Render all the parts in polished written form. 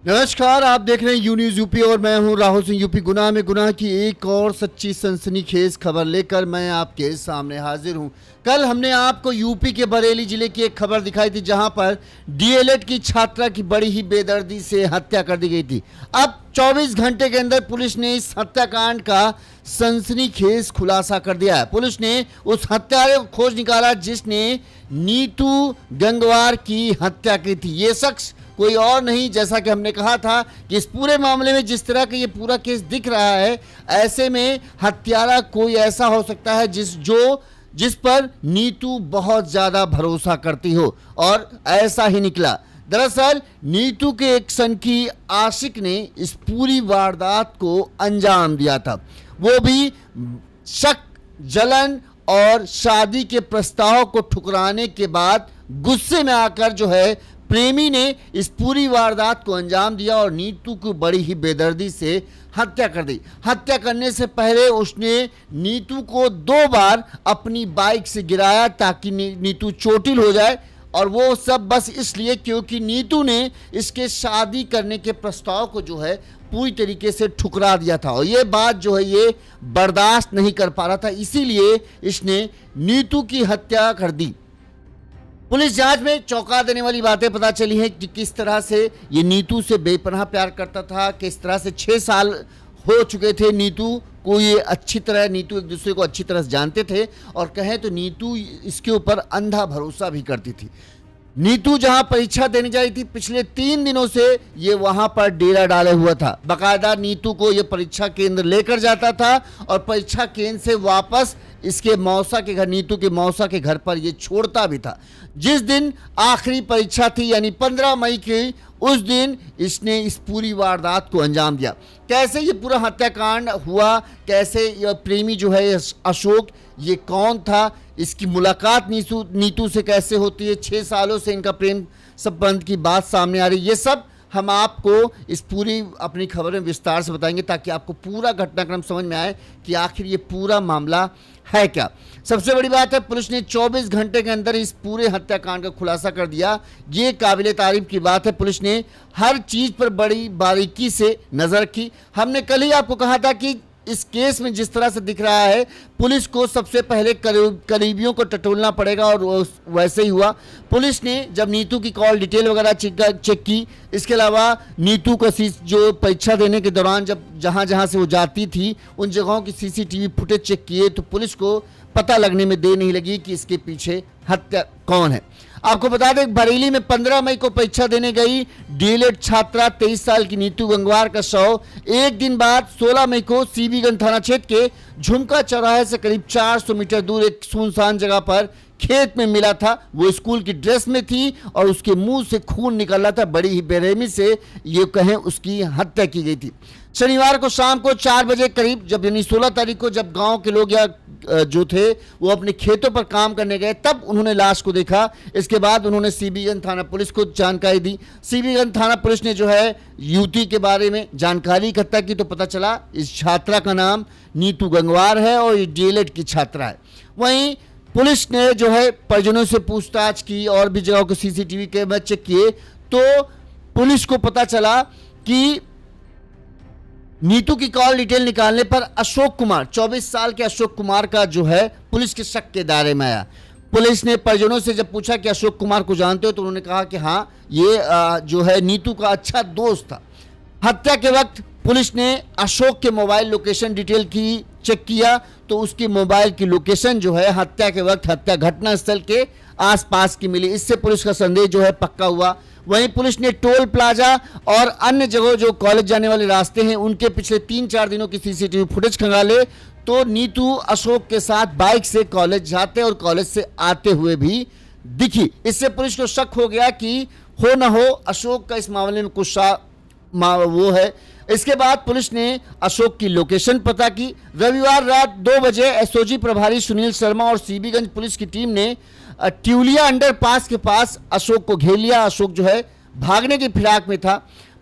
नमस्कार, आप देख रहे हैं यू न्यूज़ यूपी और मैं हूं राहुल सिंह। यूपी गुनाह में गुनाह की एक और सच्ची सनसनीखेज खबर लेकर मैं आपके सामने हाजिर हूं। कल हमने आपको यूपी के बरेली जिले की एक खबर दिखाई थी जहां पर डीएलएड की छात्रा की बड़ी ही बेदर्दी से हत्या कर दी गई थी। अब 24 घंटे के अंदर पुलिस ने इस हत्याकांड का सनसनीखेज खुलासा कर दिया है। पुलिस ने उस हत्यारे को खोज निकाला जिसने नीतू गंगवार की हत्या की थी। ये शख्स कोई और नहीं, जैसा कि हमने कहा था कि इस पूरे मामले में जिस तरह का ये पूरा केस दिख रहा है, ऐसे में हत्यारा कोई ऐसा हो सकता है जिस पर नीतू बहुत ज़्यादा भरोसा करती हो, और ऐसा ही निकला। दरअसल नीतू के एक सनकी आशिक ने इस पूरी वारदात को अंजाम दिया था, वो भी शक, जलन और शादी के प्रस्ताव को ठुकराने के बाद गुस्से में आकर जो है प्रेमी ने इस पूरी वारदात को अंजाम दिया और नीतू को बड़ी ही बेदर्दी से हत्या कर दी। हत्या करने से पहले उसने नीतू को 2 बार अपनी बाइक से गिराया ताकि नीतू चोटिल हो जाए, और वो सब बस इसलिए क्योंकि नीतू ने इसके शादी करने के प्रस्ताव को जो है पूरी तरीके से ठुकरा दिया था, और ये बात जो है ये बर्दाश्त नहीं कर पा रहा था, इसीलिए इसने नीतू की हत्या कर दी। पुलिस जांच में चौंका देने वाली बातें पता चली हैं कि किस तरह से ये नीतू से बेपनाह प्यार करता था, किस तरह से 6 साल हो चुके थे नीतू को, ये नीतू एक दूसरे को अच्छी तरह से जानते थे, और कहें तो नीतू इसके ऊपर अंधा भरोसा भी करती थी। नीतू जहां परीक्षा देने जा रही थी, पिछले 3 दिनों से ये वहां पर डेरा डाले हुआ था। बाकायदा नीतू को ये परीक्षा केंद्र लेकर जाता था और परीक्षा केंद्र से वापस इसके मौसा के घर, नीतू के मौसा के घर पर ये छोड़ता भी था। जिस दिन आखिरी परीक्षा थी यानी 15 मई की, उस दिन इसने इस पूरी वारदात को अंजाम दिया। कैसे ये पूरा हत्याकांड हुआ, कैसे ये प्रेमी जो है अशोक, ये कौन था, इसकी मुलाकात नीतू से कैसे होती है, 6 सालों से इनका प्रेम संबंध की बात सामने आ रही है, ये सब हम आपको इस पूरी अपनी खबर में विस्तार से बताएंगे ताकि आपको पूरा घटनाक्रम समझ में आए कि आखिर ये पूरा मामला है क्या। सबसे बड़ी बात है, पुलिस ने 24 घंटे के अंदर इस पूरे हत्याकांड का खुलासा कर दिया। ये काबिले तारीफ की बात है। पुलिस ने हर चीज पर बड़ी बारीकी से नजर रखी। हमने कल ही आपको कहा था कि इस केस में जिस तरह से दिख रहा है, पुलिस को सबसे पहले करीबियों को टटोलना पड़ेगा, और वैसे ही हुआ। पुलिस ने जब नीतू की कॉल डिटेल वगैरह चेक की, इसके अलावा नीतू का जो परीक्षा देने के दौरान जहां जहां से वो जाती थी उन जगहों की सीसीटीवी फुटेज चेक किए, तो पुलिस को पता लगने में देर नहीं लगी कि इसके पीछे हत्या कौन है। आपको बता दें, बरेली में 15 मई को परीक्षा देने गई डीएलएड छात्रा 23 साल की नीतू गंगवार का शव एक दिन बाद 16 मई को सीबीगंज थाना क्षेत्र के झुमका चौराहे से करीब 400 मीटर दूर एक सुनसान जगह पर खेत में मिला था। वो स्कूल की ड्रेस में थी और उसके मुंह से खून निकल रहा था। बड़ी ही बेरहमी से ये कहें उसकी हत्या की गई थी। शनिवार को शाम को 4 बजे करीब, जब यानी 16 तारीख को, जब गांव के लोग या जो थे वो अपने खेतों पर काम करने गए, तब उन्होंने लाश को देखा। इसके बाद उन्होंने सीबीगंज थाना पुलिस को जानकारी दी। सीबीगंज थाना पुलिस ने जो है युवती के बारे में जानकारी इकट्ठा की, तो पता चला इस छात्रा का नाम नीतू गंगवार है और ये डीएलएड की छात्रा है। वहीं पुलिस ने जो है परिजनों से पूछताछ की और भी जगहों को सीसीटीवी कैमरा चेक किए, तो पुलिस को पता चला कि नीतू की कॉल डिटेल निकालने पर अशोक कुमार, 24 साल के अशोक कुमार का जो है पुलिस के शक के दायरे में आया। पुलिस ने परिजनों से जब पूछा कि अशोक कुमार को जानते हो, तो उन्होंने कहा कि हाँ, ये जो है नीतू का अच्छा दोस्त था। हत्या के वक्त पुलिस ने अशोक के मोबाइल लोकेशन डिटेल की चेक किया, तो उसकी मोबाइल की लोकेशन जो है हत्या के वक्त हत्या घटना स्थल के आसपास की मिली। इससे पुलिस का संदेह जो है पक्का हुआ। वहीं पुलिस ने टोल प्लाजा और अन्य जगहों जो कॉलेज जाने वाले रास्ते हैं उनके पिछले 3-4 दिनों की सीसीटीवी फुटेज खंगाले, तो नीतू अशोक के साथ बाइक से कॉलेज जाते और कॉलेज से आते हुए भी दिखी। इससे पुलिस को शक हो गया कि हो न हो अशोक का इस मामले में कुछ वो है। इसके बाद पुलिस ने अशोक की लोकेशन पता की। रविवार रात 2 बजे एसओजी प्रभारी सुनील शर्मा और सीबीगंज पुलिस की टीम ने ट्यूलिया अंडरपास के पास अशोक को घेर लिया। अशोक जो है भागने की फिराक में था।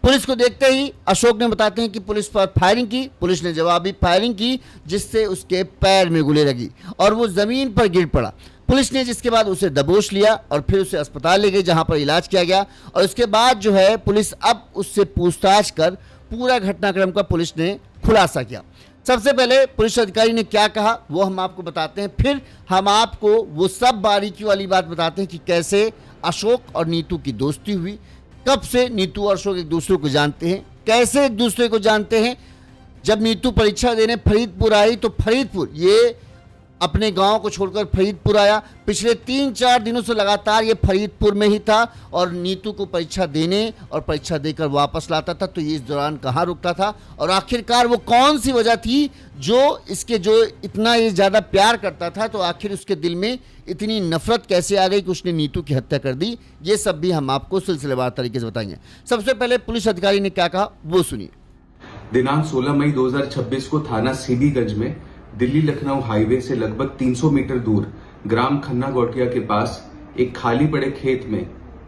पुलिस को देखते ही अशोक ने बताते हैं कि पुलिस पर फायरिंग की। पुलिस ने जवाबी फायरिंग की जिससे उसके पैर में गोली लगी और वो जमीन पर गिर पड़ा। पुलिस ने जिसके बाद उसे दबोच लिया और फिर उसे अस्पताल ले गई जहां पर इलाज किया गया। और उसके बाद जो है पुलिस अब उससे पूछताछ कर पूरा घटनाक्रम का पुलिस ने खुलासा किया। सबसे पहले पुलिस अधिकारी ने क्या कहा वो हम आपको बताते हैं, फिर हम आपको वो सब बारीकी वाली बात बताते हैं कि कैसे अशोक और नीतू की दोस्ती हुई, कब से नीतू और अशोक एक दूसरे को जानते हैं, कैसे एक दूसरे को जानते हैं। जब नीतू परीक्षा देने फरीदपुर आई तो फरीदपुर, ये अपने गांव को छोड़कर फरीदपुर आया। पिछले 3-4 दिनों से लगातार ये फरीदपुर में ही था और नीतू को परीक्षा देने और परीक्षा देकर वापस लाता था। तो ये इस दौरान कहाँ रुकता था और आखिरकार वो कौन सी वजह थी जो इसके जो इतना ये ज़्यादा प्यार करता था, तो आखिर उसके दिल में इतनी नफरत कैसे आ गई कि उसने नीतू की हत्या कर दी। ये सब भी हम आपको सिलसिलेवार तरीके से बताएंगे। सबसे पहले पुलिस अधिकारी ने क्या कहा वो सुनिए। दिनांक 16 मई 2026 को थाना सीबीगंज में दिल्ली लखनऊ हाईवे से लगभग 300 मीटर दूर ग्राम खन्ना गौटिया के पास एक खाली पड़े खेत में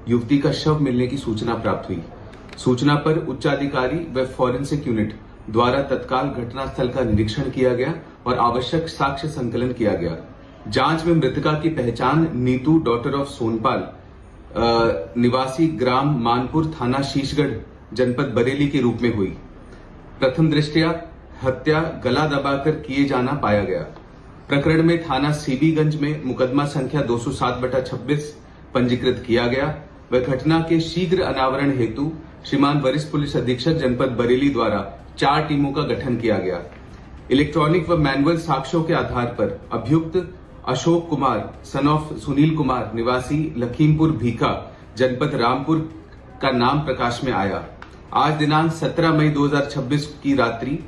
युवती का शव मिलने की सूचना प्राप्त हुई। सूचना पर उच्चाधिकारी व फॉरेंसिक यूनिट द्वारा तत्काल घटनास्थल का निरीक्षण किया गया और आवश्यक साक्ष्य संकलन किया गया। जांच में मृतका की पहचान नीतू डॉटर ऑफ सोनपाल निवासी ग्राम मानपुर थाना शीशगढ़ जनपद बरेली के रूप में हुई। प्रथम दृष्टया हत्या गला दबाकर किए जाना पाया गया। प्रकरण में थाना सीबीगंज में मुकदमा संख्या 207/26 पंजीकृत किया गया व घटना के शीघ्र अनावरण हेतु श्रीमान वरिष्ठ पुलिस अधीक्षक जनपद बरेली द्वारा 4 टीमों का गठन किया गया। इलेक्ट्रॉनिक व मैनुअल साक्ष्यों के आधार पर अभियुक्त अशोक कुमार सन ऑफ सुनील कुमार निवासी लखीमपुर भीखा जनपद रामपुर का नाम प्रकाश में आया। आज दिनांक 17 मई 2026 की रात्रि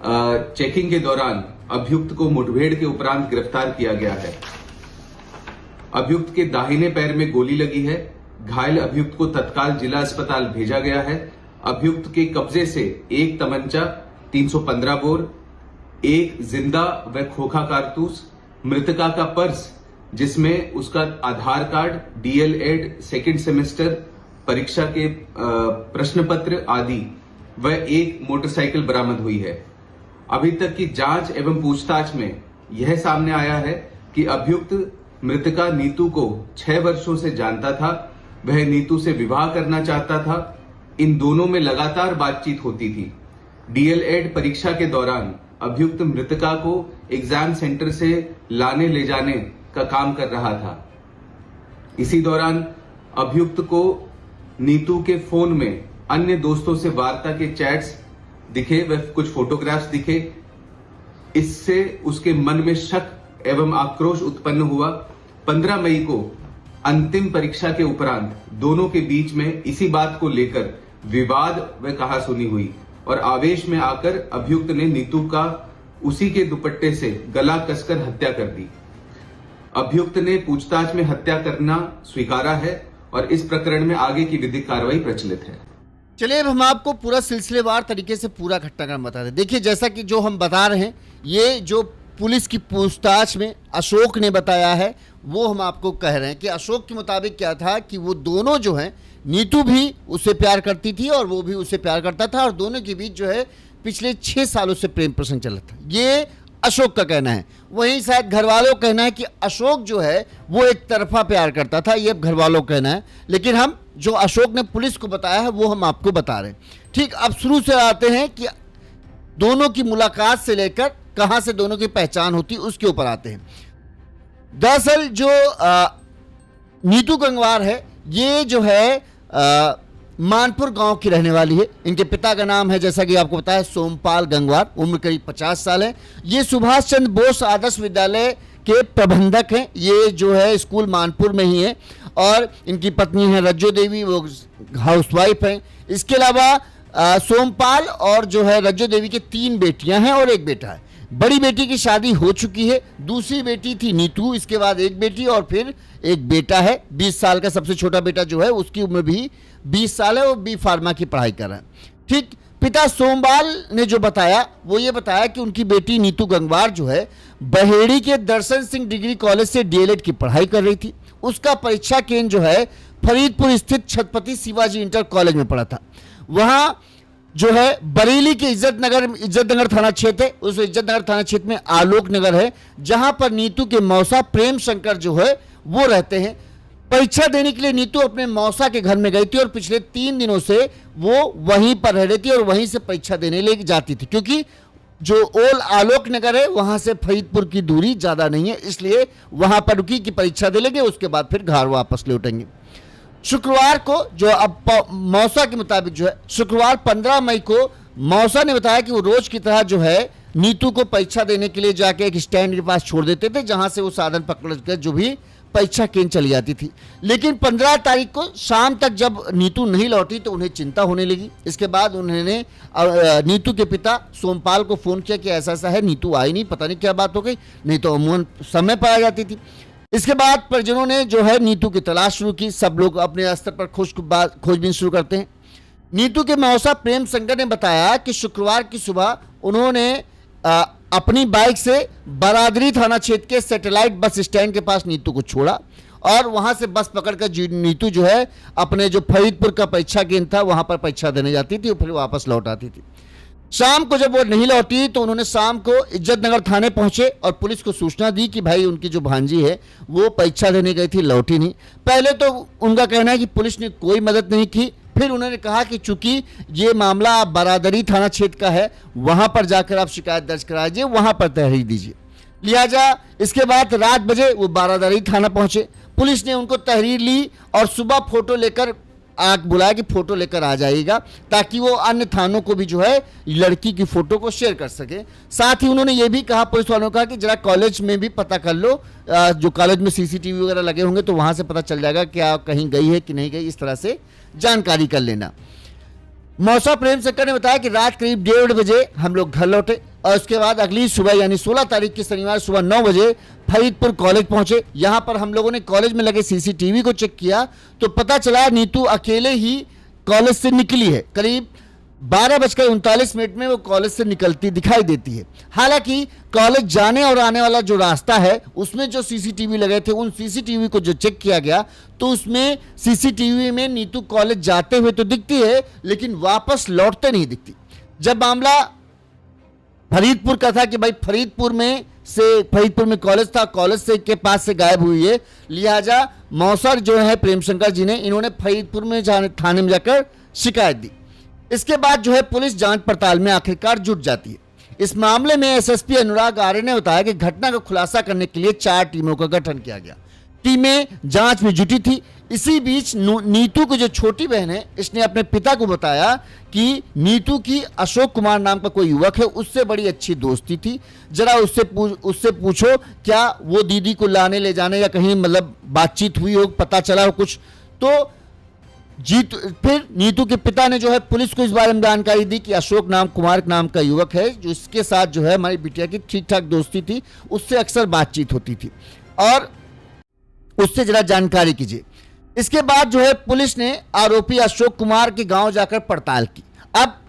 चेकिंग के दौरान अभियुक्त को मुठभेड़ के उपरांत गिरफ्तार किया गया है। अभियुक्त के दाहिने पैर में गोली लगी है। घायल अभियुक्त को तत्काल जिला अस्पताल भेजा गया है। अभियुक्त के कब्जे से एक तमंचा, 315 बोर, एक जिंदा व खोखा कारतूस, मृतका का पर्स जिसमें उसका आधार कार्ड, डीएलएड सेकेंड सेमेस्टर परीक्षा के प्रश्न पत्र आदि व एक मोटरसाइकिल बरामद हुई है। अभी तक की जांच एवं पूछताछ में यह सामने आया है कि अभियुक्त मृतका नीतू को 6 वर्षों से जानता था। वह नीतू से विवाह करना चाहता था। इन दोनों में लगातार बातचीत होती थी। डीएलएड परीक्षा के दौरान अभियुक्त मृतका को एग्जाम सेंटर से लाने ले जाने का काम कर रहा था। इसी दौरान अभियुक्त को नीतू के फोन में अन्य दोस्तों से वार्ता के चैट्स दिखे व कुछ फोटोग्राफ्स दिखे। इससे उसके मन में शक एवं आक्रोश उत्पन्न हुआ। 15 मई को अंतिम परीक्षा के उपरांत दोनों के बीच में इसी बात को लेकर विवाद व कहासुनी हुई और आवेश में आकर अभियुक्त ने नीतू का उसी के दुपट्टे से गला कसकर हत्या कर दी। अभियुक्त ने पूछताछ में हत्या करना स्वीकारा है और इस प्रकरण में आगे की विधिक कार्रवाई प्रचलित है। चलिए अब हम आपको पूरा सिलसिलेवार तरीके से पूरा घटनाक्रम बता दें। देखिए जैसा कि जो हम बता रहे हैं, ये जो पुलिस की पूछताछ में अशोक ने बताया है वो हम आपको कह रहे हैं कि अशोक के मुताबिक क्या था कि वो दोनों जो हैं, नीतू भी उससे प्यार करती थी और वो भी उससे प्यार करता था और दोनों के बीच जो है पिछले 6 सालों से प्रेम प्रसंग चल रहा था। ये अशोक का कहना है। वहीं शायद घर वालों का कहना है कि अशोक जो है वो एक तरफा प्यार करता था, ये घर वालों का कहना है। लेकिन हम जो अशोक ने पुलिस को बताया है वो हम आपको बता रहे हैं। ठीक, अब शुरू से आते हैं कि दोनों की मुलाकात से लेकर कहां से दोनों की पहचान होती उसके ऊपर आते हैं। दरअसल जो नीतू गंगवार है ये जो है मानपुर गांव की रहने वाली है। इनके पिता का नाम है जैसा कि आपको पता है सोमपाल गंगवार, उम्र करीब 50 साल है। ये सुभाष चंद्र बोस आदर्श विद्यालय के प्रबंधक हैं। ये जो है स्कूल मानपुर में ही है और इनकी पत्नी है रज्जो देवी, वो हाउसवाइफ हैं। इसके अलावा सोमपाल और जो है रज्जो देवी के 3 बेटियां हैं और 1 बेटा है। बड़ी बेटी की शादी हो चुकी है, दूसरी बेटी थी नीतू, इसके बाद 1 बेटी और फिर 1 बेटा है 20 साल का। सबसे छोटा बेटा जो है उसकी उम्र भी 20 साल है, वो बी फार्मा की पढ़ाई कर रहा है। ठीक, पिता सोमपाल ने जो बताया वो ये बताया कि उनकी बेटी नीतू गंगवार जो है बहेड़ी के दर्शन सिंह डिग्री कॉलेज से डीएलएड की पढ़ाई कर रही थी। उसका परीक्षा केंद्र जो है फरीदपुर स्थित छत्रपति शिवाजी इंटर कॉलेज में पड़ा था। वहाँ जो है बरेली के इज्जतनगर थाना क्षेत्र है, उस इज्जतनगर थाना क्षेत्र में आलोक नगर है, जहां पर नीतू के मौसा प्रेम शंकर जो है वो रहते हैं। परीक्षा देने के लिए नीतू अपने मौसा के घर में गई थी और पिछले 3 दिनों से वो वहीं पर रह रही थी और वहीं से परीक्षा देने ले जाती थी, क्योंकि जो ओल आलोक नगर है वहां से फरीदपुर की दूरी ज्यादा नहीं है, इसलिए वहां पर रुकी कि परीक्षा दे लेंगे, उसके बाद फिर घर वापस लौटेंगे। शुक्रवार को जो अब मौसा के मुताबिक जो है शुक्रवार 15 मई को मौसा ने बताया कि वो रोज की तरह जो है नीतू को परीक्षा देने के लिए जाके एक स्टैंड के पास छोड़ देते थे, जहां से वो साधन पकड़ कर जो भी परीक्षा केंद्र चली जाती थी। लेकिन 15 तारीख को शाम तक जब नीतू नहीं लौटी तो उन्हें चिंता होने लगी। इसके बाद उन्होंने नीतू के पिता सोमपाल को फोन किया कि ऐसा ऐसा है, नीतू आई नहीं, पता नहीं क्या बात हो गई, नहीं तो अमूमन समय पर आ जाती थी। इसके बाद परिजनों ने जो है नीतू की तलाश शुरू की। सब लोग अपने स्तर पर खोजबीन शुरू करते हैं। नीतू के मौसा प्रेम शंकर ने बताया कि शुक्रवार की सुबह उन्होंने अपनी बाइक से बरादरी थाना क्षेत्र के सैटेलाइट बस स्टैंड के पास नीतू को छोड़ा और वहां से बस पकड़कर नीतू जो है अपने जो फरीदपुर का परीक्षा केंद्र था वहां पर परीक्षा देने जाती थी और फिर वापस लौट आती थी। शाम को जब वो नहीं लौटी तो उन्होंने शाम को इज्जतनगर थाने पहुंचे और पुलिस को सूचना दी कि भाई उनकी जो भांजी है वो परीक्षा देने गई थी, लौटी नहीं। पहले तो उनका कहना है कि पुलिस ने कोई मदद नहीं की। फिर उन्होंने कहा कि चूंकि ये मामला बरादरी थाना क्षेत्र का है, वहां पर जाकर आप शिकायत दर्ज कराइए, वहां पर तहरीर दीजिए। लिहाजा इसके बाद रात बजे वो बरादरी थाना पहुंचे। पुलिस ने उनको तहरीर ली और सुबह फोटो लेकर बुलाया कि फोटो लेकर आ जाइएगा, ताकि वो अन्य थानों को भी जो है लड़की की फोटो को शेयर कर सके। साथ ही उन्होंने ये भी कहा, पुलिस वालों का, कि जरा कॉलेज में भी पता कर लो, जो कॉलेज में सीसीटीवी वगैरह लगे होंगे तो वहां से पता चल जाएगा क्या कहीं गई है कि नहीं गई, इस तरह से जानकारी कर लेना। मौसा प्रेम शंकर ने बताया कि रात करीब 1:30 बजे हम लोग घर लौटे और उसके बाद अगली सुबह यानी 16 तारीख की शनिवार सुबह 9 बजे फरीदपुर कॉलेज पहुंचे। यहां पर हम लोगों ने कॉलेज में लगे सीसीटीवी को चेक किया तो पता चला नीतू अकेले ही कॉलेज से निकली है। करीब 12:39 में वो कॉलेज से निकलती दिखाई देती है। हालांकि कॉलेज जाने और आने वाला जो रास्ता है उसमें जो सीसीटीवी लगे थे उन सीसीटीवी को जो चेक किया गया तो उसमें सीसीटीवी में नीतू कॉलेज जाते हुए तो दिखती है लेकिन वापस लौटते नहीं दिखती। जब मामला फरीदपुर का था कि भाई फरीदपुर में कॉलेज था, कॉलेज से के पास से गायब हुई है, लिहाजा मौसा जो है प्रेम शंकर जी ने इन्होंने फरीदपुर में थाने में जाकर शिकायत दी। इसके बाद जो है पुलिस जांच पड़ताल में आखिरकार जुट जाती है। इस मामले में एसएसपी अनुराग आर्य ने बताया कि घटना का खुलासा करने के लिए 4 टीमों का गठन किया गया। टीमें जांच में जुटी थी। इसी बीच नीतू की जो छोटी बहन है इसने अपने पिता को बताया कि नीतू की अशोक कुमार नाम का कोई युवक है, उससे बड़ी अच्छी दोस्ती थी, जरा उससे पूछो क्या वो दीदी को लाने ले जाने या कहीं मतलब बातचीत हुई हो, पता चला हो कुछ। तो फिर नीतू के पिता ने जो है पुलिस को इस बारे में जानकारी दी कि अशोक कुमार नाम का युवक है जो इसके साथ जो है हमारी बिटिया की ठीक ठाक दोस्ती थी, उससे अक्सर बातचीत होती थी और उससे जरा जानकारी कीजिए। इसके बाद जो है पुलिस ने आरोपी अशोक कुमार के गांव जाकर पड़ताल की। अब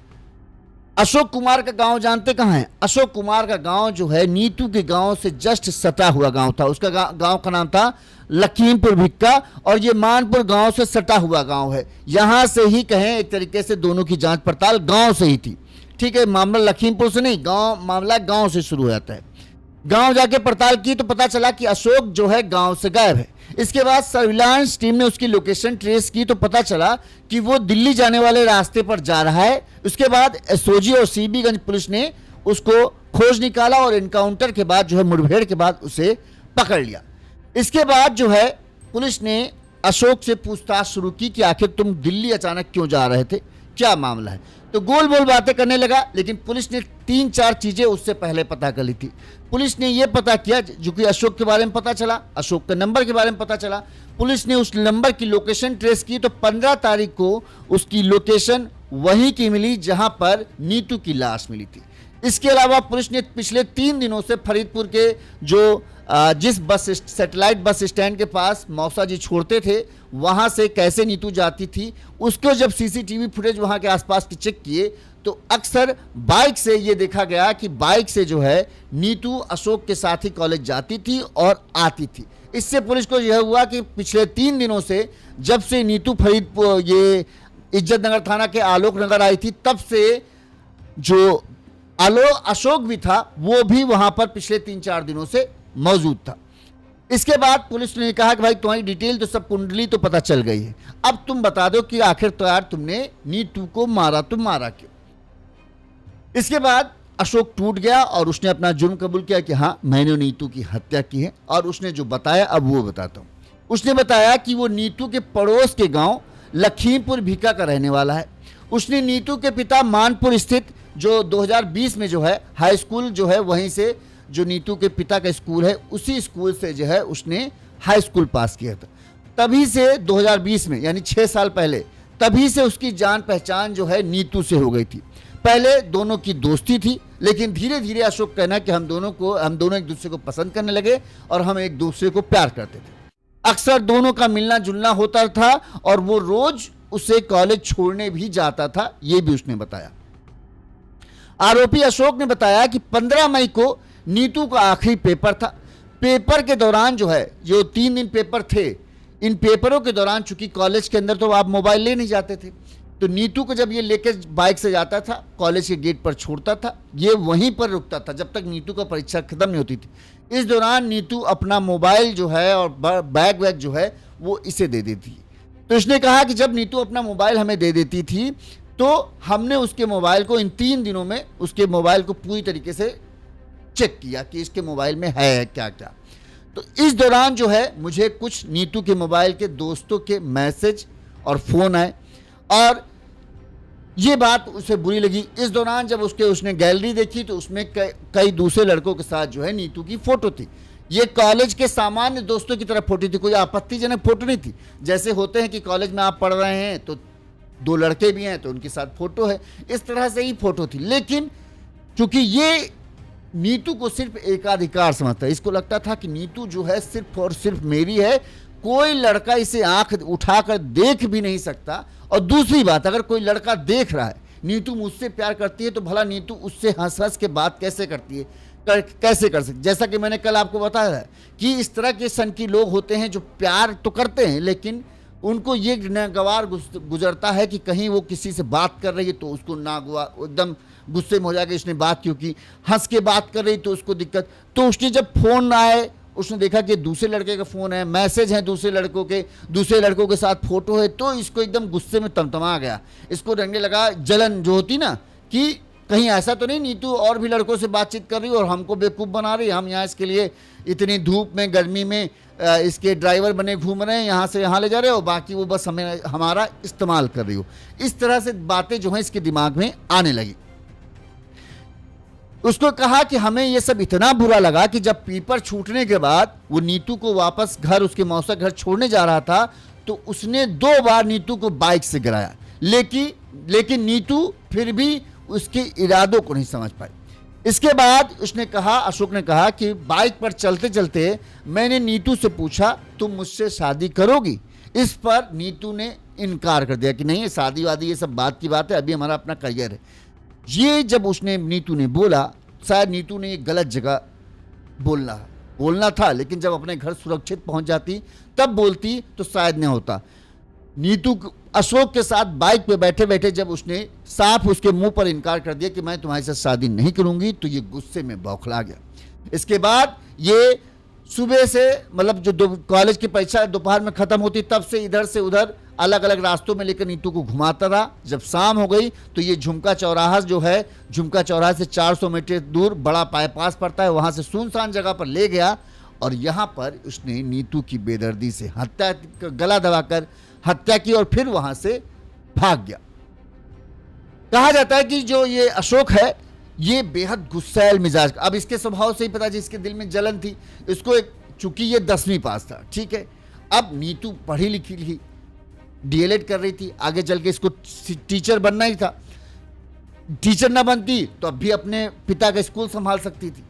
अशोक कुमार का गांव जानते कहां है? अशोक कुमार का गांव जो है नीतू के गांव से जस्ट सटा हुआ गांव था। उसका गांव का नाम था लखीमपुर भिक्का और ये मानपुर गांव से सटा हुआ गांव है। यहां से ही कहें एक तरीके से दोनों की जांच पड़ताल गांव से ही थी। ठीक है, मामला लखीमपुर से नहीं, मामला गांव से शुरू हो जाता है। गांव जाके पड़ताल की तो पता चला कि अशोक जो है गांव से गायब है। इसके बाद सर्विलांस टीम ने उसकी लोकेशन ट्रेस की तो पता चला कि वो दिल्ली जाने वाले रास्ते पर जा रहा है। उसके बाद एसओजी और सीबीगंज पुलिस ने उसको खोज निकाला और एनकाउंटर के बाद जो है मुठभेड़ के बाद उसे पकड़ लिया। इसके बाद जो है पुलिस ने अशोक से पूछताछ शुरू की कि आखिर तुम दिल्ली अचानक क्यों जा रहे थे, क्या मामला है। तो गोल बोल बातें करने लगा, लेकिन पुलिस ने 3-4 चीजें उससे पहले पता कर ली थी। पुलिस ने यह पता किया, जो कि अशोक के बारे में पता चला, अशोक के नंबर के बारे में पता चला। पुलिस ने उस नंबर की लोकेशन ट्रेस की तो 15 तारीख को उसकी लोकेशन वहीं की मिली जहां पर नीतू की लाश मिली थी। इसके अलावा पुलिस ने पिछले 3 दिनों से फरीदपुर के जो जिस सैटेलाइट बस स्टैंड के पास मौसा जी छोड़ते थे वहां से कैसे नीतू जाती थी उसको जब सीसीटीवी फुटेज वहां के आसपास की चेक किए तो अक्सर बाइक से ये देखा गया कि बाइक से जो है नीतू अशोक के साथ ही कॉलेज जाती थी और आती थी। इससे पुलिस को यह हुआ कि पिछले 3 दिनों से जब से नीतू फरीदपुर ये इज्जत नगर थाना के आलोक नगर आई थी, तब से जो अशोक भी था वो भी वहां पर पिछले 3-4 दिनों से मौजूद था। इसके बाद पुलिस ने कहा कि भाई तुम्हारी डिटेल तो सब, कुंडली तो पता चल गई है, अब तुम बता दो कि आखिर तो यार तुमने नीतू को मारा, तुम मारा क्यों। इसके बाद अशोक टूट गया और उसने अपना जुर्म कबूल किया कि हाँ मैंने नीतू की हत्या की है। और उसने जो बताया अब वो बताता हूं। उसने बताया कि वो नीतू के पड़ोस के गांव लखीमपुर भीका का रहने वाला है। उसने नीतू के पिता मानपुर स्थित जो 2020 में जो है हाई स्कूल जो है, वहीं से जो नीतू के पिता का स्कूल है उसी स्कूल से जो है उसने हाई स्कूल पास किया था। तभी से 2020 में यानी 6 साल पहले, तभी से उसकी जान पहचान जो है नीतू से हो गई थी। पहले दोनों की दोस्ती थी, लेकिन धीरे धीरे अशोक कहना कि हम दोनों एक दूसरे को पसंद करने लगे और हम एक दूसरे को प्यार करते थे। अक्सर दोनों का मिलना जुलना होता था और वो रोज उसे कॉलेज छोड़ने भी जाता था, ये भी उसने बताया। आरोपी अशोक ने बताया कि 15 मई को नीतू का आखिरी पेपर था। पेपर के दौरान जो है, जो 3 दिन पेपर थे, इन पेपरों के दौरान चूंकि कॉलेज के अंदर तो आप मोबाइल ले नहीं जाते थे, तो नीतू को जब ये लेके बाइक से जाता था, कॉलेज के गेट पर छोड़ता था, ये वहीं पर रुकता था जब तक नीतू का परीक्षा खत्म नहीं होती थी। इस दौरान नीतू अपना मोबाइल जो है और बैग वैग जो है वो इसे दे देती। तो इसने कहा कि जब नीतू अपना मोबाइल हमें दे देती थी तो हमने उसके मोबाइल को इन 3 दिनों में उसके मोबाइल को पूरी तरीके से चेक किया कि इसके मोबाइल में है क्या क्या। तो इस दौरान जो है मुझे कुछ नीतू के मोबाइल के दोस्तों के मैसेज और फ़ोन आए और ये बात उसे बुरी लगी। इस दौरान जब उसने गैलरी देखी तो उसमें कई दूसरे लड़कों के साथ जो है नीतू की फ़ोटो थी। ये कॉलेज के सामान्य दोस्तों की तरह फोटो थी, कोई आपत्तिजनक फोटो नहीं थी। जैसे होते हैं कि कॉलेज में आप पढ़ रहे हैं तो 2 लड़के भी हैं तो उनके साथ फोटो है, इस तरह से ही फोटो थी। लेकिन चूंकि ये नीतू को सिर्फ एकाधिकार समझता है, इसको लगता था कि नीतू जो है सिर्फ और सिर्फ मेरी है, कोई लड़का इसे आंख उठाकर देख भी नहीं सकता। और दूसरी बात, अगर कोई लड़का देख रहा है नीतू मुझसे प्यार करती है तो भला नीतू उससे हंस हंस के बात कैसे करती है, कैसे कर सकते। जैसा कि मैंने कल आपको बताया है कि इस तरह के सनकी लोग होते हैं जो प्यार तो करते हैं लेकिन उनको ये नागवार गुजरता है कि कहीं वो किसी से बात कर रही है तो उसको एकदम गुस्से में हो जाएगा, इसने बात क्यों की, हंस के बात कर रही तो उसको दिक्कत। तो उसने जब फ़ोन आए उसने देखा कि दूसरे लड़के का फ़ोन है, मैसेज है दूसरे लड़कों के साथ फ़ोटो है, तो इसको एकदम गुस्से में तमतमा गया। इसको रंगने लगा जलन जो होती ना कि कहीं ऐसा तो नहीं नीतू और भी लड़कों से बातचीत कर रही और हमको बेवकूफ़ बना रही, हम यहाँ इसके लिए इतनी धूप में गर्मी में इसके ड्राइवर बने घूम रहे हैं, यहाँ से यहाँ ले जा रहे हो, बाकी वो बस हमारा इस्तेमाल कर रही हो। इस तरह से बातें जो हैं इसके दिमाग में आने लगी। उसको कहा कि हमें ये सब इतना बुरा लगा कि जब पेपर छूटने के बाद वो नीतू को वापस घर उसके मौसा घर छोड़ने जा रहा था तो उसने 2 बार नीतू को बाइक से गिराया, लेकिन नीतू फिर भी उसके इरादों को नहीं समझ पाई। इसके बाद उसने कहा, अशोक ने कहा कि बाइक पर चलते चलते मैंने नीतू से पूछा तुम मुझसे शादी करोगी। इस पर नीतू ने इनकार कर दिया कि नहीं, शादी वादी ये सब बात की बात है, अभी हमारा अपना करियर है। ये जब नीतू ने बोला, शायद नीतू ने एक गलत जगह बोलना था, लेकिन जब अपने घर सुरक्षित पहुंच जाती तब बोलती तो शायद नहीं होता। नीतू अशोक के साथ बाइक पे बैठे बैठे जब उसने साफ उसके मुंह पर इनकार कर दिया कि मैं तुम्हारे साथ शादी नहीं करूंगी, तो ये गुस्से में बौखला गया। इसके बाद ये सुबह से मतलब जो कॉलेज की परीक्षा दोपहर में खत्म होती तब से इधर से उधर अलग अलग रास्तों में लेकर नीतू को घुमाता रहा। जब शाम हो गई तो ये झुमका चौराहा जो है, झुमका चौराहे से 400 मीटर दूर बड़ा बाईपास पड़ता है, वहां से सुनसान जगह पर ले गया और यहाँ पर उसने नीतू की बेदर्दी से गला दबाकर हत्या की और फिर वहां से भाग गया। कहा जाता है कि जो ये अशोक है ये बेहद गुस्सैल मिजाज का, अब इसके स्वभाव से ही पता चला इसके दिल में जलन थी। इसको चूंकि ये 10वीं पास था, ठीक है, अब नीतू पढ़ी लिखी थी, डीएलएड कर रही थी, आगे चल के इसको टीचर बनना ही था। टीचर ना बनती तो अब भी अपने पिता का स्कूल संभाल सकती थी।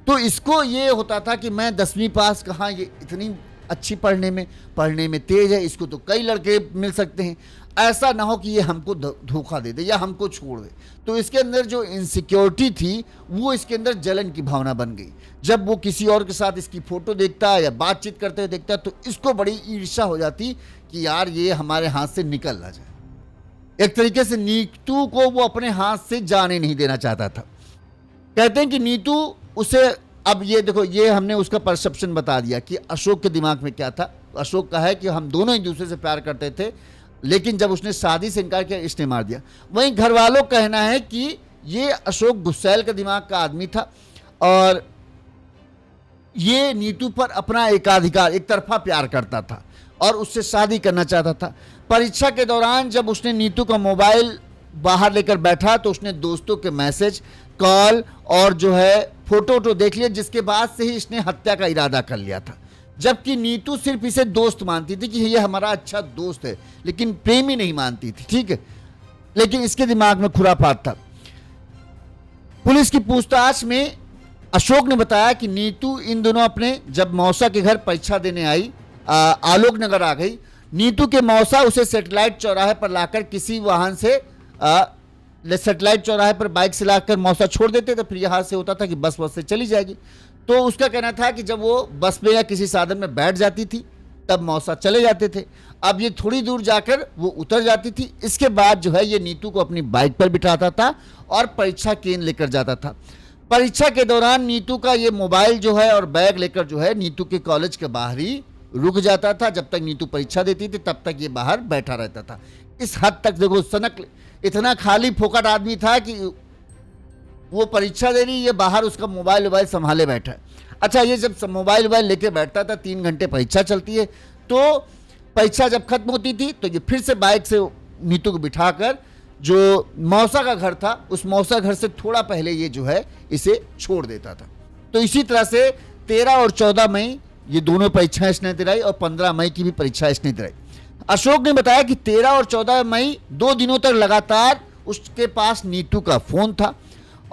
तो इसको ये होता था कि मैं 10वीं पास कहाँ, ये इतनी अच्छी पढ़ने में तेज है, इसको तो कई लड़के मिल सकते हैं, ऐसा ना हो कि ये हमको धोखा दे दे या हमको छोड़ दे। तो इसके अंदर जो इनसिक्योरिटी थी वो इसके अंदर जलन की भावना बन गई। जब वो किसी और के साथ इसकी फ़ोटो देखता या बातचीत करते हुए देखता तो इसको बड़ी ईर्ष्या हो जाती कि यार ये हमारे हाथ से निकल ना जाए। एक तरीके से नीतू को वो अपने हाथ से जाने नहीं देना चाहता था। कहते हैं कि नीतू उसे, अब ये देखो, ये हमने उसका परसेप्शन बता दिया कि अशोक के दिमाग में क्या था। अशोक का है कि हम दोनों एक दूसरे से प्यार करते थे, लेकिन जब उसने शादी से इनकार किया इसने मार दिया। वहीं घर वालों का कहना है कि ये अशोक गुस्सैल का दिमाग का आदमी था और ये नीतू पर अपना एकाधिकार, एक तरफा प्यार करता था और उससे शादी करना चाहता था। परीक्षा के दौरान जब उसने नीतू का मोबाइल बाहर लेकर बैठा तो उसने दोस्तों के मैसेज, कॉल और जो है फोटो देख लिया, जिसके बाद से ही इसने हत्या का इरादा कर लिया था। जबकि नीतू सिर्फ इसे दोस्त मानती थी कि ये हमारा अच्छा दोस्त है, लेकिन प्रेमी नहीं मानती थी, ठीक है। लेकिन इसके दिमाग में खुरापात था। पुलिस की पूछताछ में अशोक ने बताया कि नीतू इन दोनों अपने जब मौसा के घर परीक्षा देने आई, आलोक नगर आ गई। नीतू के मौसा उसे सैटेलाइट चौराहे पर लाकर किसी वाहन से सैटेलाइट चौराहे पर बाइक से लाकर मौसा छोड़ देते, तो फिर यहाँ से होता था कि बस से चली जाएगी। तो उसका कहना था कि जब वो बस में या किसी साधन में बैठ जाती थी तब मौसा चले जाते थे। अब ये थोड़ी दूर जाकर वो उतर जाती थी। इसके बाद जो है ये नीतू को अपनी बाइक पर बिठाता था और परीक्षा केंद्र लेकर जाता था। परीक्षा के दौरान नीतू का ये मोबाइल जो है और बैग लेकर जो है नीतू के कॉलेज के बाहर ही रुक जाता था। जब तक नीतू परीक्षा देती थी तब तक ये बाहर बैठा रहता था। इस हद तक देखो, सनक इतना खाली फोकट आदमी था कि वो परीक्षा दे रही, ये बाहर उसका मोबाइल संभाले बैठा है। अच्छा, ये जब मोबाइल लेके बैठता था, 3 घंटे परीक्षा चलती है, तो परीक्षा जब खत्म होती थी तो ये फिर से बाइक से नीतू को बिठाकर जो मौसा का घर था, उस मौसा घर से थोड़ा पहले ये जो है इसे छोड़ देता था। तो इसी तरह से 13 और 14 मई ये दोनों परीक्षाएं इसने दिलाई और 15 मई की भी परीक्षा इसने दिलाई। अशोक ने बताया कि 13 और 14 मई 2 दिनों तक लगातार उसके पास नीतू का फोन था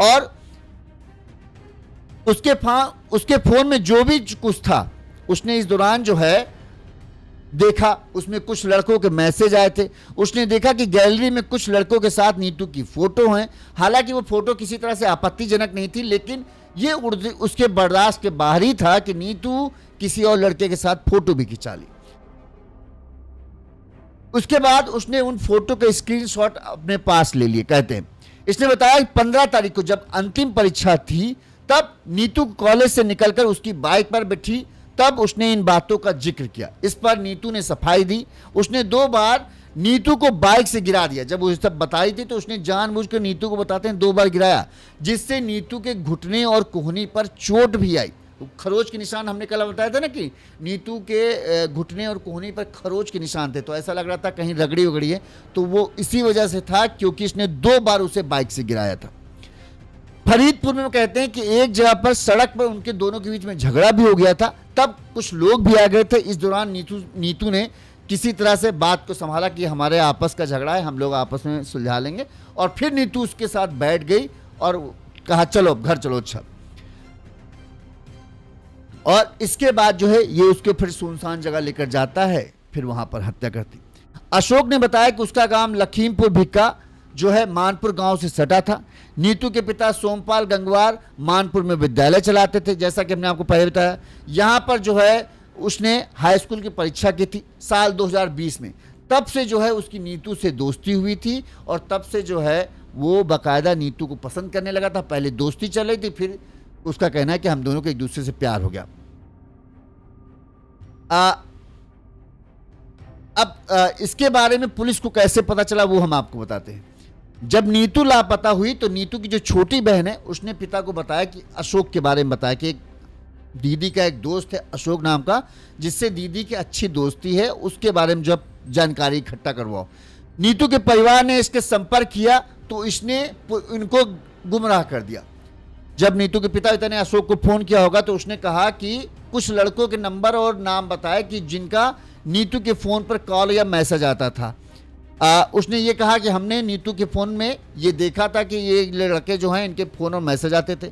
और उसके फोन में जो भी कुछ था उसने इस दौरान जो है देखा। उसमें कुछ लड़कों के मैसेज आए थे। उसने देखा कि गैलरी में कुछ लड़कों के साथ नीतू की फोटो हैं। हालांकि वो फोटो किसी तरह से आपत्तिजनक नहीं थी, लेकिन ये उसके बर्दाश्त के बाहर ही था कि नीतू किसी और लड़के के साथ फोटो भी खिंचा ली। उसके बाद उसने उन फोटो के स्क्रीनशॉट अपने पास ले लिए। कहते हैं इसने बताया कि 15 तारीख को जब अंतिम परीक्षा थी तब नीतू कॉलेज से निकलकर उसकी बाइक पर बैठी, तब उसने इन बातों का जिक्र किया। इस पर नीतू ने सफाई दी। उसने 2 बार नीतू को बाइक से गिरा दिया। जब वो सब बताई थी तो उसने जानबूझकर नीतू को बताते हैं 2 बार गिराया, जिससे नीतू के घुटने और कोहनी पर चोट भी आई। खरोच के निशान हमने कल बताया था ना कि नीतू के घुटने और कोहनी पर खरोच के निशान थे, तो ऐसा लग रहा था कहीं रगड़ी वगड़ी है। तो वो इसी वजह से था क्योंकि इसने 2 बार उसे बाइक से गिराया था। फरीदपुर में कहते हैं कि एक जगह पर सड़क पर उनके दोनों के बीच में झगड़ा भी हो गया था। तब कुछ लोग भी आ गए थे। इस दौरान नीतू ने किसी तरह से बात को संभाला कि हमारे आपस का झगड़ा है, हम लोग आपस में सुलझा लेंगे। और फिर नीतू उसके साथ बैठ गई और कहा चलो घर चलो। अच्छा, और इसके बाद जो है ये उसके फिर सुनसान जगह लेकर जाता है, फिर वहां पर हत्या करती। अशोक ने बताया कि उसका गांव लखीमपुर भिक्का जो है मानपुर गांव से सटा था। नीतू के पिता सोमपाल गंगवार मानपुर में विद्यालय चलाते थे, जैसा कि हमने आपको पहले बताया। यहां पर जो है उसने हाई स्कूल की परीक्षा की थी साल 2020 में। तब से जो है उसकी नीतू से दोस्ती हुई थी और तब से जो है वो बाकायदा नीतू को पसंद करने लगा था। पहले दोस्ती चल रही थी, फिर उसका कहना है कि हम दोनों को एक दूसरे से प्यार हो गया। अब इसके बारे में पुलिस को कैसे पता चला वो हम आपको बताते हैं। जब नीतू लापता हुई तो नीतू की जो छोटी बहन है उसने पिता को बताया कि अशोक के बारे में बताया कि दीदी का एक दोस्त है अशोक नाम का, जिससे दीदी की अच्छी दोस्ती है, उसके बारे में जब जानकारी इकट्ठा करवाओ। नीतू के परिवार ने इसके संपर्क किया तो इसने इनको गुमराह कर दिया। जब नीतू के पिता ने अशोक को फोन किया होगा तो उसने कहा कि कुछ लड़कों के नंबर और नाम बताए कि जिनका नीतू के फोन पर कॉल या मैसेज आता था। उसने ये कहा कि हमने नीतू के फ़ोन में ये देखा था कि ये लड़के जो हैं इनके फ़ोन और मैसेज आते थे।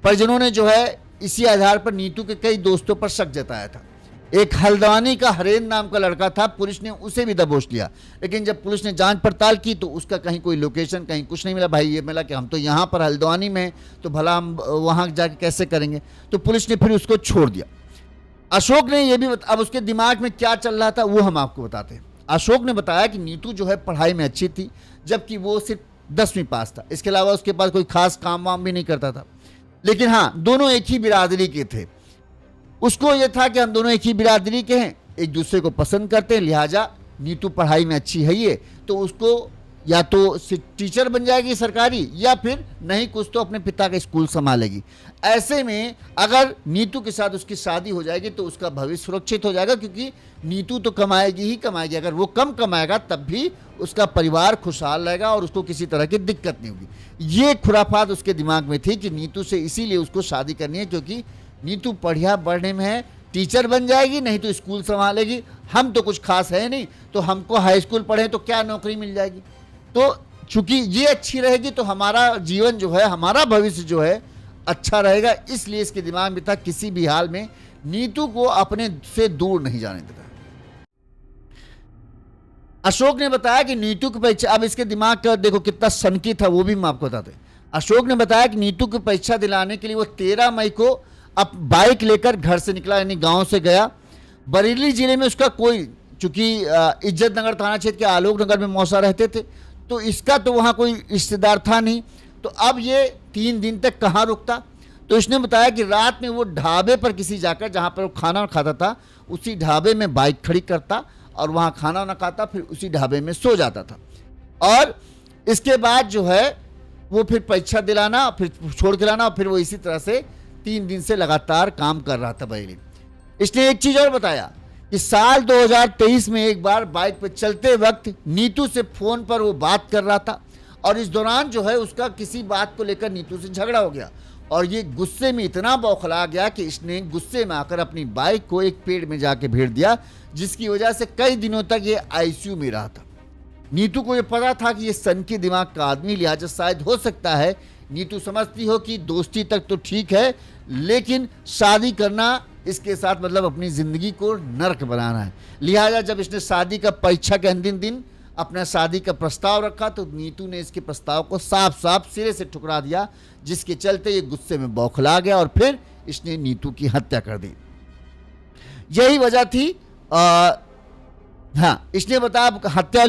परिजनों ने जो है इसी आधार पर नीतू के कई दोस्तों पर शक जताया था। एक हल्द्वानी का हरेन नाम का लड़का था, पुलिस ने उसे भी दबोच लिया। लेकिन जब पुलिस ने जांच पड़ताल की तो उसका कहीं कोई लोकेशन, कहीं कुछ नहीं मिला। भाई ये मिला कि हम तो यहाँ पर हल्द्वानी में, तो भला हम वहाँ जाके कैसे करेंगे। तो पुलिस ने फिर उसको छोड़ दिया। अशोक ने ये भी अब उसके दिमाग में क्या चल रहा था वो हम आपको बताते हैं। अशोक ने बताया कि नीतू जो है पढ़ाई में अच्छी थी, जबकि वो सिर्फ 10वीं पास था। इसके अलावा उसके पास कोई खास काम वाम भी नहीं करता था। लेकिन हाँ, दोनों एक ही बिरादरी के थे। उसको ये था कि हम दोनों एक ही बिरादरी के हैं, एक दूसरे को पसंद करते हैं, लिहाजा नीतू पढ़ाई में अच्छी है ये, तो उसको या तो टीचर बन जाएगी सरकारी, या फिर नहीं कुछ तो अपने पिता का स्कूल संभालेगी। ऐसे में अगर नीतू के साथ उसकी शादी हो जाएगी तो उसका भविष्य सुरक्षित हो जाएगा, क्योंकि नीतू तो कमाएगी ही कमाएगी। अगर वो कम कमाएगा तब भी उसका परिवार खुशहाल रहेगा और उसको किसी तरह की दिक्कत नहीं होगी। ये खुराफात उसके दिमाग में थी कि नीतू से इसीलिए उसको शादी करनी है, क्योंकि नीतू बढ़िया पढ़ने में है, टीचर बन जाएगी, नहीं तो स्कूल संभालेगी। हम तो कुछ खास है नहीं, तो हमको हाई स्कूल पढ़े तो क्या नौकरी मिल जाएगी। तो चूंकि ये अच्छी रहेगी तो हमारा जीवन जो है, हमारा भविष्य जो है अच्छा रहेगा, इसलिए इसके दिमाग में था किसी भी हाल में नीतू को अपने से दूर नहीं जाने देता। अशोक ने बताया कि नीतू की परीक्षा, अब इसके दिमाग का देखो कितना सनकी था, वो भी मैं आपको बताते। अशोक ने बताया कि नीतू की परीक्षा दिलाने के लिए वो 13 मई को अब बाइक लेकर घर से निकला, यानी गांव से गया। बरेली जिले में उसका कोई, चूंकि इज्जत नगर थाना क्षेत्र के आलोक नगर में मौसा रहते थे, तो इसका तो वहाँ कोई रिश्तेदार था नहीं। तो अब ये 3 दिन तक कहाँ रुकता। तो इसने बताया कि रात में वो ढाबे पर किसी जाकर, जहाँ पर वो खाना खाता था, उसी ढाबे में बाइक खड़ी करता और वहाँ खाना वाना खाता, फिर उसी ढाबे में सो जाता था। और इसके बाद जो है वो फिर परीक्षा दिलाना, फिर छोड़ के लाना, और फिर वो इसी तरह से 3 दिन से लगातार काम कर रहा था बरेली। इसने एक चीज़ और बताया कि साल 2023 में एक बार बाइक पर चलते वक्त नीतू से फोन पर वो बात कर रहा था, और इस दौरान जो है उसका किसी बात को लेकर नीतू से झगड़ा हो गया, और ये गुस्से में इतना बौखला गया कि इसने गुस्से में आकर अपनी बाइक को एक पेड़ में जाके भेड़ दिया, जिसकी वजह से कई दिनों तक ये आईसीयू में रहा था। नीतू को ये पता था कि ये सनकी दिमाग का आदमी, लिहाजा शायद हो सकता है नीतू समझती हो कि दोस्ती तक तो ठीक है, लेकिन शादी करना इसके साथ मतलब अपनी जिंदगी को नर्क बनाना है। लिहाजा जब इसने शादी का परीक्षा के अंतिम दिन अपना शादी का प्रस्ताव रखा, तो नीतू ने इसके प्रस्ताव को साफ साफ सिरे से ठुकरा दिया, जिसके चलते ये गुस्से में बौखला गया और फिर इसने नीतू की हत्या कर दी। यही वजह थी। हाँ, इसने बताया हत्या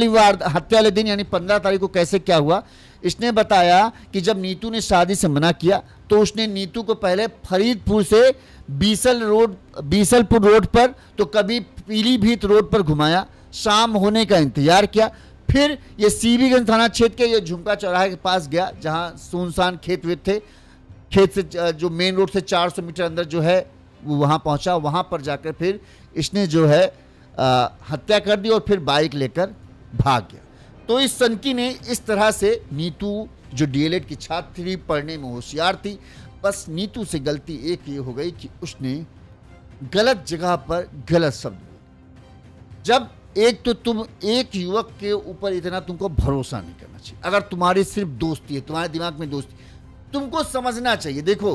वाले दिन यानी 15 तारीख को कैसे क्या हुआ। इसने बताया कि जब नीतू ने शादी से मना किया तो उसने नीतू को पहले फरीदपुर से बीसलपुर रोड पर, तो कभी पीलीभीत रोड पर घुमाया, शाम होने का इंतजार किया, फिर ये सीबीगंज थाना क्षेत्र के ये झुमका चौराहे के पास गया, जहां सुनसान खेत थे। खेत से जो मेन रोड से 400 मीटर अंदर जो है वो वहां पहुंचा। वहां पर जाकर फिर इसने जो है हत्या कर दी और फिर बाइक लेकर भाग गया। तो इस सनकी ने इस तरह से, नीतू जो डीएलएड की छात्र थी, पढ़ने में होशियार थी, बस नीतू से गलती एक ये हो गई कि उसने गलत जगह पर गलत शब्द बोले। जब एक तो तुम एक युवक के ऊपर इतना तुमको भरोसा नहीं करना चाहिए। अगर तुम्हारी सिर्फ दोस्ती है, तुम्हारे दिमाग में दोस्ती, तुमको समझना चाहिए। देखो,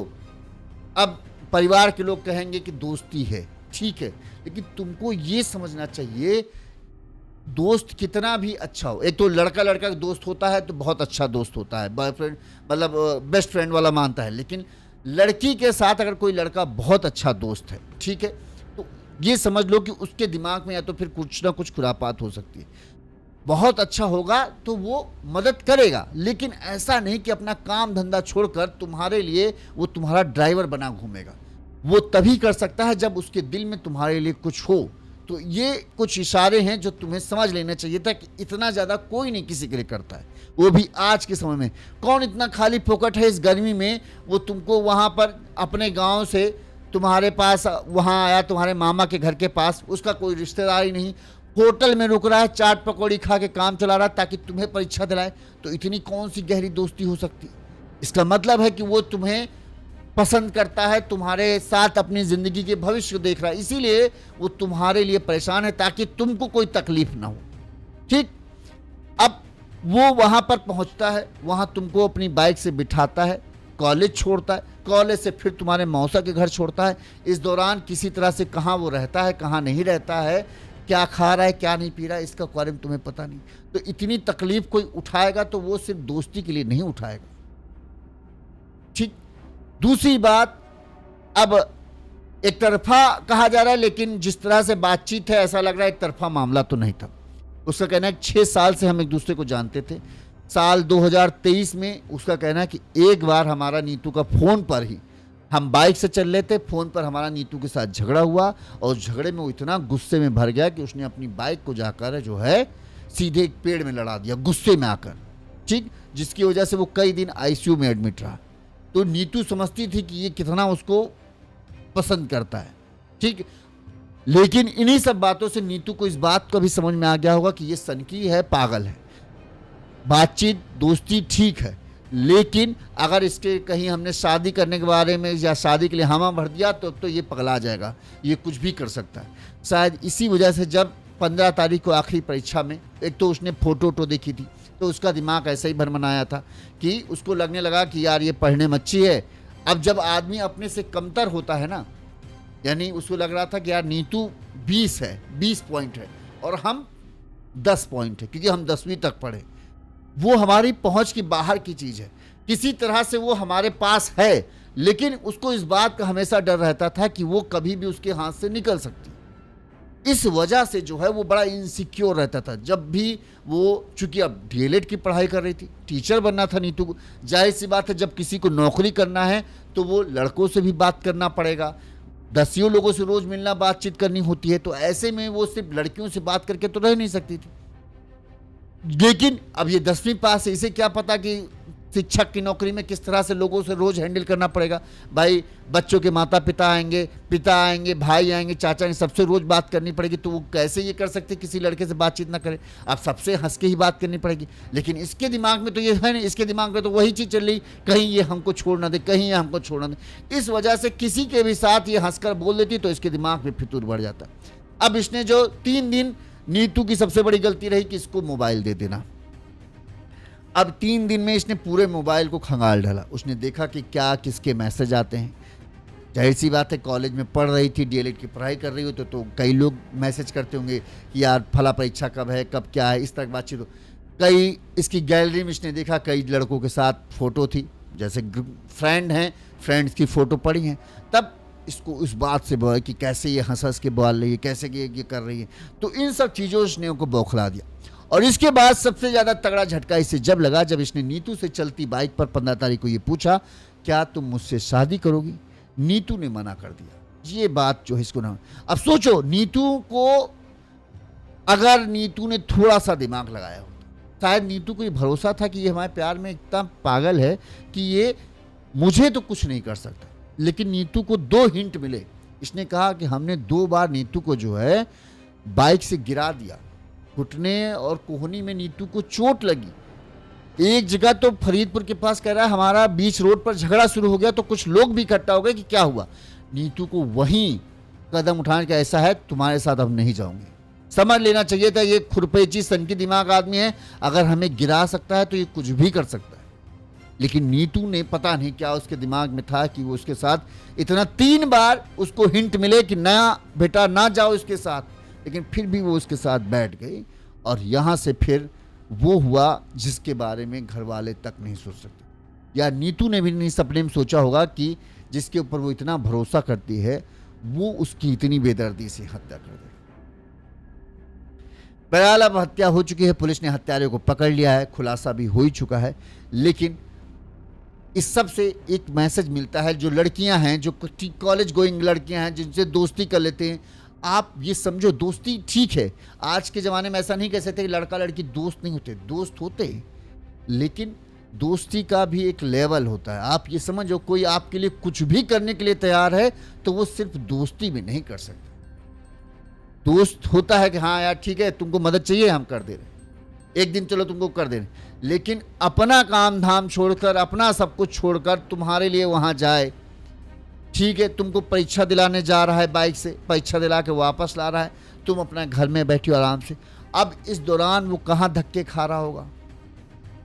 अब परिवार के लोग कहेंगे कि दोस्ती है, ठीक है, लेकिन तुमको ये समझना चाहिए दोस्त कितना भी अच्छा हो। एक तो लड़का लड़का का दोस्त होता है तो बहुत अच्छा दोस्त होता है, बॉयफ्रेंड मतलब बेस्ट फ्रेंड वाला मानता है, लेकिन लड़की के साथ अगर कोई लड़का बहुत अच्छा दोस्त है, ठीक है, तो ये समझ लो कि उसके दिमाग में या तो फिर कुछ ना कुछ खुरापात हो सकती है। बहुत अच्छा होगा तो वो मदद करेगा, लेकिन ऐसा नहीं कि अपना काम धंधा छोड़कर तुम्हारे लिए वो तुम्हारा ड्राइवर बना घूमेगा। वो तभी कर सकता है जब उसके दिल में तुम्हारे लिए कुछ हो। तो ये कुछ इशारे हैं जो तुम्हें समझ लेना चाहिए था कि इतना ज़्यादा कोई नहीं किसी के लिए करता है, वो भी आज के समय में। कौन इतना खाली फोकट है इस गर्मी में, वो तुमको वहाँ पर अपने गांव से तुम्हारे पास वहाँ आया, तुम्हारे मामा के घर के पास, उसका कोई रिश्तेदार ही नहीं, होटल में रुक रहा है, चाट पकौड़ी खा के काम चला रहा है ताकि तुम्हें परीक्षा दिलाए। तो इतनी कौन सी गहरी दोस्ती हो सकती है? इसका मतलब है कि वो तुम्हें पसंद करता है, तुम्हारे साथ अपनी ज़िंदगी के भविष्य को देख रहा है, इसीलिए वो तुम्हारे लिए परेशान है ताकि तुमको कोई तकलीफ ना हो। ठीक, अब वो वहाँ पर पहुँचता है, वहाँ तुमको अपनी बाइक से बिठाता है, कॉलेज छोड़ता है, कॉलेज से फिर तुम्हारे मौसा के घर छोड़ता है। इस दौरान किसी तरह से कहाँ वो रहता है, कहाँ नहीं रहता है, क्या खा रहा है, क्या नहीं पी रहा है, इसका बारे में तुम्हें पता नहीं। तो इतनी तकलीफ कोई उठाएगा तो वो सिर्फ दोस्ती के लिए नहीं उठाएगा। ठीक, दूसरी बात, अब एक तरफा कहा जा रहा है, लेकिन जिस तरह से बातचीत है ऐसा लग रहा है एक तरफा मामला तो नहीं था। उसका कहना है 6 साल से हम एक दूसरे को जानते थे। साल 2023 में उसका कहना है कि एक बार हमारा नीतू का फ़ोन पर ही, हम बाइक से चल रहे थे, फ़ोन पर हमारा नीतू के साथ झगड़ा हुआ और झगड़े में वो इतना गुस्से में भर गया कि उसने अपनी बाइक को जाकर जो है सीधे एक पेड़ में लड़ा दिया गुस्से में आकर, ठीक, जिसकी वजह से वो कई दिन आईसीयू में एडमिट रहा। तो नीतू समझती थी कि ये कितना उसको पसंद करता है, ठीक। लेकिन इन्हीं सब बातों से नीतू को इस बात का भी समझ में आ गया होगा कि ये सनकी है, पागल है। बातचीत दोस्ती ठीक है, लेकिन अगर इसके कहीं हमने शादी करने के बारे में या शादी के लिए हामा भर दिया तो ये पगला जाएगा, ये कुछ भी कर सकता है। शायद इसी वजह से जब 15 तारीख को आखिरी परीक्षा में, एक तो उसने फोटो देखी थी तो उसका दिमाग ऐसे ही भरमनाया था कि उसको लगने लगा कि यार ये पढ़ने में अच्छी है। अब जब आदमी अपने से कमतर होता है ना, यानी उसको लग रहा था कि यार नीतू 20 है, 20 पॉइंट है और हम 10 पॉइंट है, क्योंकि हम 10वीं तक पढ़े। वो हमारी पहुंच की बाहर की चीज़ है, किसी तरह से वो हमारे पास है, लेकिन उसको इस बात का हमेशा डर रहता था कि वो कभी भी उसके हाथ से निकल सकती। इस वजह से जो है वो बड़ा इनसिक्योर रहता था। जब भी वो, चूंकि अब डीएलएड की पढ़ाई कर रही थी, टीचर बनना था नीतू को, जाहिर सी बात है जब किसी को नौकरी करना है तो वो लड़कों से भी बात करना पड़ेगा, दसियों लोगों से रोज़ मिलना, बातचीत करनी होती है। तो ऐसे में वो सिर्फ लड़कियों से बात करके तो रह नहीं सकती थी। लेकिन अब ये 10वीं पास है, इसे क्या पता कि शिक्षक की नौकरी में किस तरह से लोगों से रोज़ हैंडल करना पड़ेगा। भाई बच्चों के माता पिता आएंगे, भाई आएंगे, चाचा आएंगे, सबसे रोज़ बात करनी पड़ेगी। तो वो कैसे ये कर सकते किसी लड़के से बातचीत ना करे, अब सबसे हंस के ही बात करनी पड़ेगी। लेकिन इसके दिमाग में तो ये है नहीं, इसके दिमाग में तो वही चीज़ चल रही, कहीं ये हमको छोड़ ना दे, कहीं ये हमको छोड़ ना दे। इस वजह से किसी के भी साथ ये हंसकर बोल देती तो इसके दिमाग में फितूर बढ़ जाता। अब इसने जो 3 दिन, नीतू की सबसे बड़ी गलती रही कि इसको मोबाइल दे देना। अब 3 दिन में इसने पूरे मोबाइल को खंगाल डाला। उसने देखा कि क्या किसके मैसेज आते हैं। जाहिर सी बात है, कॉलेज में पढ़ रही थी, डीएलएड की पढ़ाई कर रही हो तो कई लोग मैसेज करते होंगे कि यार फला परीक्षा कब है, कब क्या है, इस तरह बातचीत हो। कई इसकी गैलरी में इसने देखा कई लड़कों के साथ फ़ोटो थी, जैसे फ्रेंड हैं, फ्रेंड्स की फ़ोटो पड़ी हैं। तब इसको इस बात से बोला कि कैसे ये हंस के बोल रही है, कैसे ये कर रही है। तो इन सब चीज़ों ने उनको बौखला दिया। और इसके बाद सबसे ज़्यादा तगड़ा झटका इसे जब लगा, जब इसने नीतू से चलती बाइक पर 15 तारीख को ये पूछा, क्या तुम मुझसे शादी करोगी? नीतू ने मना कर दिया। ये बात जो है इसको ना, अब सोचो नीतू को, अगर नीतू ने थोड़ा सा दिमाग लगाया होता, शायद नीतू को ये भरोसा था कि ये हमारे प्यार में इतना पागल है कि ये मुझे तो कुछ नहीं कर सकता। लेकिन नीतू को 2 हिंट मिले। इसने कहा कि हमने 2 बार नीतू को जो है बाइक से गिरा दिया, घुटने और कोहनी में नीतू को चोट लगी। एक जगह तो फरीदपुर के पास कह रहा है हमारा बीच रोड पर झगड़ा शुरू हो गया, तो कुछ लोग भी इकट्ठा हो गए कि क्या हुआ। नीतू को वहीं कदम उठाने का, ऐसा है तुम्हारे साथ हम नहीं जाऊंगे। समझ लेना चाहिए था ये खुरपेची सनकी दिमाग आदमी है, अगर हमें गिरा सकता है तो ये कुछ भी कर सकता है। लेकिन नीतू ने पता नहीं क्या उसके दिमाग में था कि वो उसके साथ इतना 3 बार उसको हिंट मिले कि ना बेटा ना जाओ इसके साथ, लेकिन फिर भी वो उसके साथ बैठ गई। और यहाँ से फिर वो हुआ जिसके बारे में घर वाले तक नहीं सोच सकते, या नीतू ने भी नहीं सपने में सोचा होगा कि जिसके ऊपर वो इतना भरोसा करती है वो उसकी इतनी बेदर्दी से हत्या कर दे। बहरहाल अब हत्या हो चुकी है, पुलिस ने हत्यारे को पकड़ लिया है, खुलासा भी हो ही चुका है। लेकिन इस सब से एक मैसेज मिलता है, जो लड़कियां हैं, जो कॉलेज गोइंग लड़कियां हैं, जिनसे दोस्ती कर लेते हैं, आप ये समझो दोस्ती ठीक है। आज के ज़माने में ऐसा नहीं कह सकते कि लड़का लड़की दोस्त नहीं होते, दोस्त होते, लेकिन दोस्ती का भी एक लेवल होता है। आप ये समझो, कोई आपके लिए कुछ भी करने के लिए तैयार है तो वो सिर्फ दोस्ती में नहीं कर सकता। दोस्त होता है कि हाँ यार ठीक है, तुमको मदद चाहिए हम कर दे रहे, एक दिन चलो तुमको कर दे रहे, लेकिन अपना काम धाम छोड़कर, अपना सब कुछ छोड़कर तुम्हारे लिए वहाँ जाए, ठीक है, तुमको परीक्षा दिलाने जा रहा है, बाइक से परीक्षा दिला के वापस ला रहा है, तुम अपना घर में बैठी हो आराम से। अब इस दौरान वो कहाँ धक्के खा रहा होगा।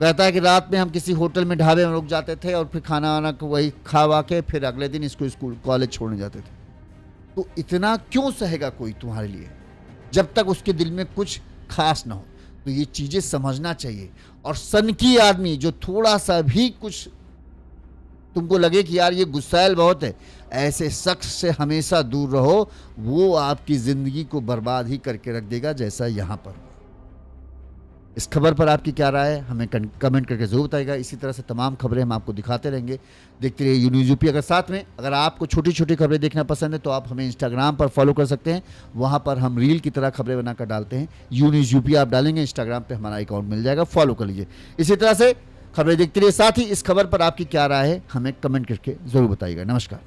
कहता है कि रात में हम किसी होटल में, ढाबे में रुक जाते थे और फिर खाना वाना वही खा के फिर अगले दिन इसको स्कूल कॉलेज छोड़ने जाते थे। तो इतना क्यों सहेगा कोई तुम्हारे लिए जब तक उसके दिल में कुछ खास ना हो। तो ये चीज़ें समझना चाहिए। और सनकी आदमी जो थोड़ा सा भी कुछ तुमको लगे कि यार ये गुस्सैल बहुत है, ऐसे शख्स से हमेशा दूर रहो, वो आपकी ज़िंदगी को बर्बाद ही करके रख देगा, जैसा यहाँ पर हुआ। इस खबर पर आपकी क्या राय है हमें कमेंट करके जरूर बताइएगा। इसी तरह से तमाम खबरें हम आपको दिखाते रहेंगे। देखते रहिए यू न्यूज़ यूपी। अगर आपको छोटी छोटी खबरें देखना पसंद है तो आप हमें इंस्टाग्राम पर फॉलो कर सकते हैं। वहाँ पर हम रील की तरह खबरें बनाकर डालते हैं। यू न्यूज़ यूपी आप डालेंगे इंस्टाग्राम पर, हमारा अकाउंट मिल जाएगा, फॉलो कर लीजिए। इसी तरह से खबरें देखते रहिए। साथ ही इस खबर पर आपकी क्या राय है हमें कमेंट करके जरूर बताइएगा। नमस्कार।